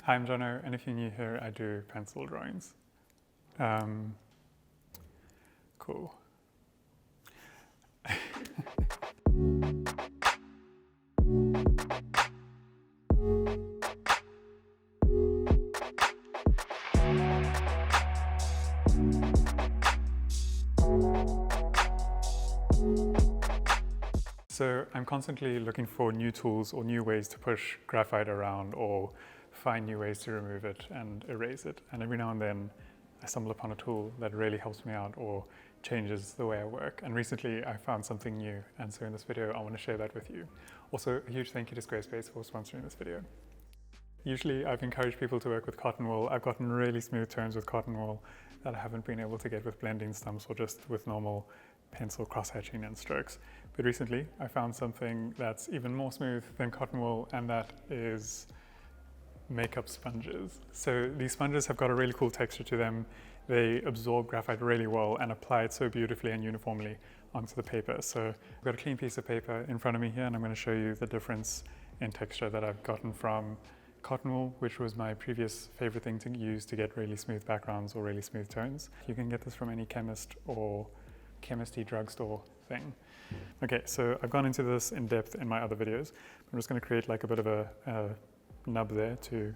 Hi, I'm Jono, and if you're new here, I do pencil drawings. Cool. So I'm constantly looking for new tools or new ways to push graphite around or find new ways to remove it and erase it. And every now and then I stumble upon a tool that really helps me out or changes the way I work. And recently I found something new, and so in this video I want to share that with you. Also, a huge thank you to Squarespace for sponsoring this video. Usually I've encouraged people to work with cotton wool. I've gotten really smooth tones with cotton wool that I haven't been able to get with blending stumps or just with normal pencil cross-hatching and strokes. But recently I found something that's even more smooth than cotton wool, and that is makeup sponges. So these sponges have got a really cool texture to them. They absorb graphite really well and apply it so beautifully and uniformly onto the paper. So I've got a clean piece of paper in front of me here, and I'm going to show you the difference in texture that I've gotten from cotton wool, which was my previous favorite thing to use to get really smooth backgrounds or really smooth tones. You can get this from any chemist or chemistry drugstore thing. Okay, so I've gone into this in depth in my other videos. I'm just going to create like a bit of a nub there to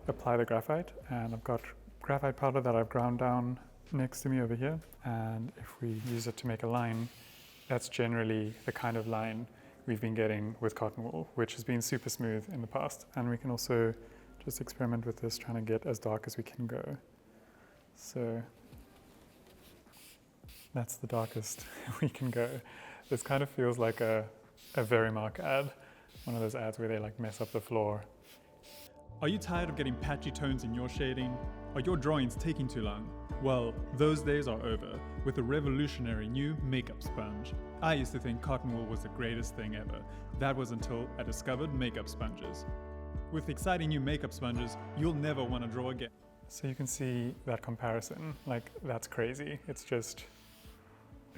apply the graphite, and I've got graphite powder that I've ground down next to me over here, and if we use it to make a line, that's generally the kind of line we've been getting with cotton wool, which has been super smooth in the past. And we can also just experiment with this, trying to get as dark as we can go. So that's the darkest we can go. This kind of feels like a Verimark ad, one of those ads where they like mess up the floor. Are you tired of getting patchy tones in your shading? Are your drawings taking too long? Well, those days are over with a revolutionary new makeup sponge. I used to think cotton wool was the greatest thing ever. That was until I discovered makeup sponges. With exciting new makeup sponges, you'll never want to draw again. So you can see that comparison, like that's crazy. It's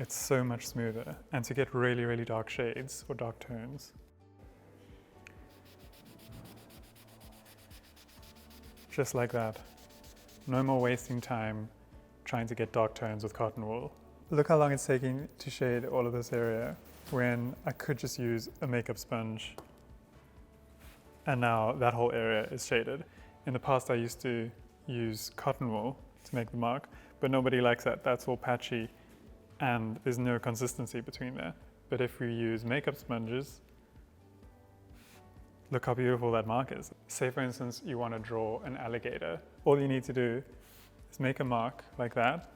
so much smoother. And to get really, really dark shades or dark tones, just like that. No more wasting time trying to get dark tones with cotton wool. Look how long it's taking to shade all of this area when I could just use a makeup sponge, and now that whole area is shaded. In the past I used to use cotton wool to make the mark, but nobody likes that. That's all patchy and there's no consistency between there. But if we use makeup sponges, look how beautiful that mark is. Say for instance you want to draw an alligator. All you need to do is make a mark like that.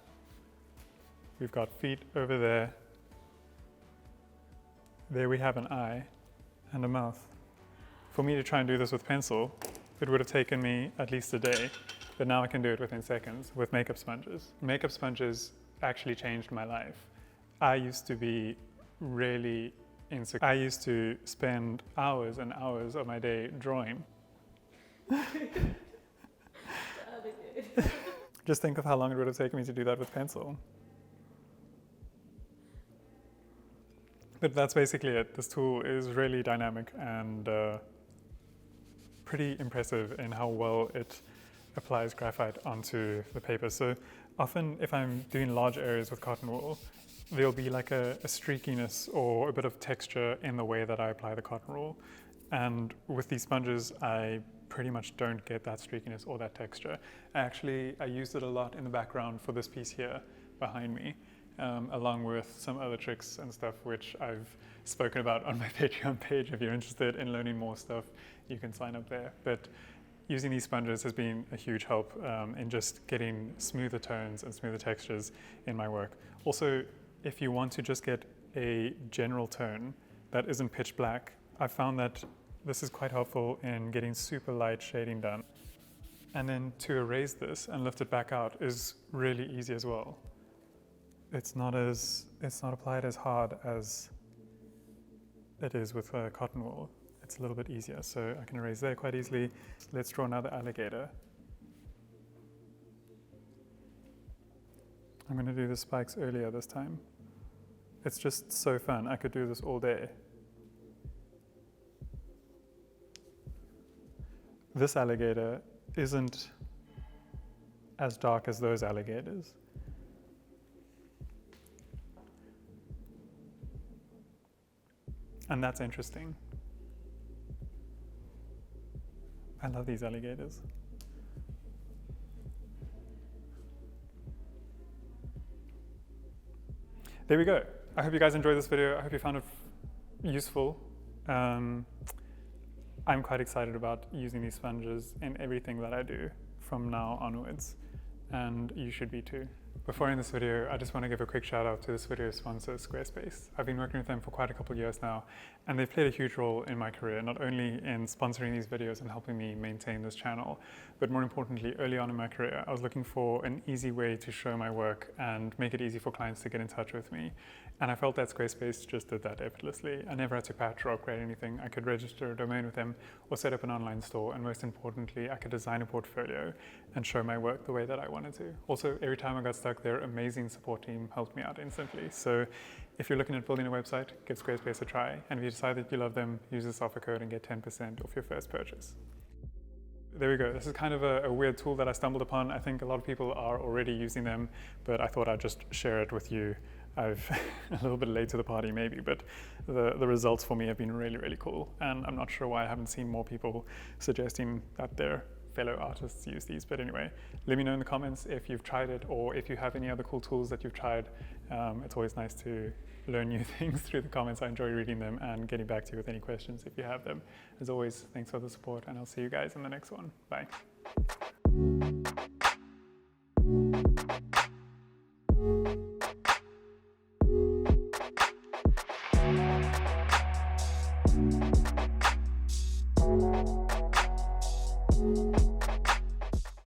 We've got feet over there. There we have an eye and a mouth. For me to try and do this with pencil, it would have taken me at least a day, but now I can do it within seconds with makeup sponges. Makeup sponges actually changed my life. I used to be really insecure. I used to spend hours and hours of my day drawing. Just think of how long it would have taken me to do that with pencil. But that's basically it. This tool is really dynamic and pretty impressive in how well it applies graphite onto the paper. So often if I'm doing large areas with cotton wool, there'll be like a streakiness or a bit of texture in the way that I apply the cotton wool. And with these sponges, I pretty much don't get that streakiness or that texture. I used it a lot in the background for this piece here behind me, along with some other tricks and stuff which I've spoken about on my Patreon page. If you're interested in learning more stuff, you can sign up there. But using these sponges has been a huge help in just getting smoother tones and smoother textures in my work. Also, if you want to just get a general tone that isn't pitch black, I found that this is quite helpful in getting super light shading done. And then to erase this and lift it back out is really easy as well. It's not applied as hard as it is with cotton wool. It's a little bit easier, so I can erase there quite easily. Let's draw another alligator. I'm going to do the spikes earlier this time. It's just so fun. I could do this all day. this alligator isn't as dark as those alligators. And that's interesting. I love these alligators. There we go. I hope you guys enjoyed this video. I hope you found it useful. I'm quite excited about using these sponges in everything that I do from now onwards, and you should be too. Before I end this video, I just want to give a quick shout out to this video's sponsor, Squarespace. I've been working with them for quite a couple of years now, and they've played a huge role in my career, not only in sponsoring these videos and helping me maintain this channel, but more importantly, early on in my career, I was looking for an easy way to show my work and make it easy for clients to get in touch with me. And I felt that Squarespace just did that effortlessly. I never had to patch or upgrade anything. I could register a domain with them or set up an online store, and most importantly, I could design a portfolio and show my work the way that I wanted to. Also, every time I got stuck, their amazing support team helped me out instantly. So if you're looking at building a website, give Squarespace a try. And if you decide that you love them, use this offer code and get 10% off your first purchase. There we go. This is kind of a weird tool that I stumbled upon. I think a lot of people are already using them, but I thought I'd just share it with you. I've a little bit late to the party maybe, but the results for me have been really, really cool. And I'm not sure why I haven't seen more people suggesting that their fellow artists use these. But anyway, let me know in the comments if you've tried it or if you have any other cool tools that you've tried. It's always nice to learn new things through the comments. I enjoy reading them and getting back to you with any questions if you have them. As always, thanks for the support, and I'll see you guys in the next one. Bye.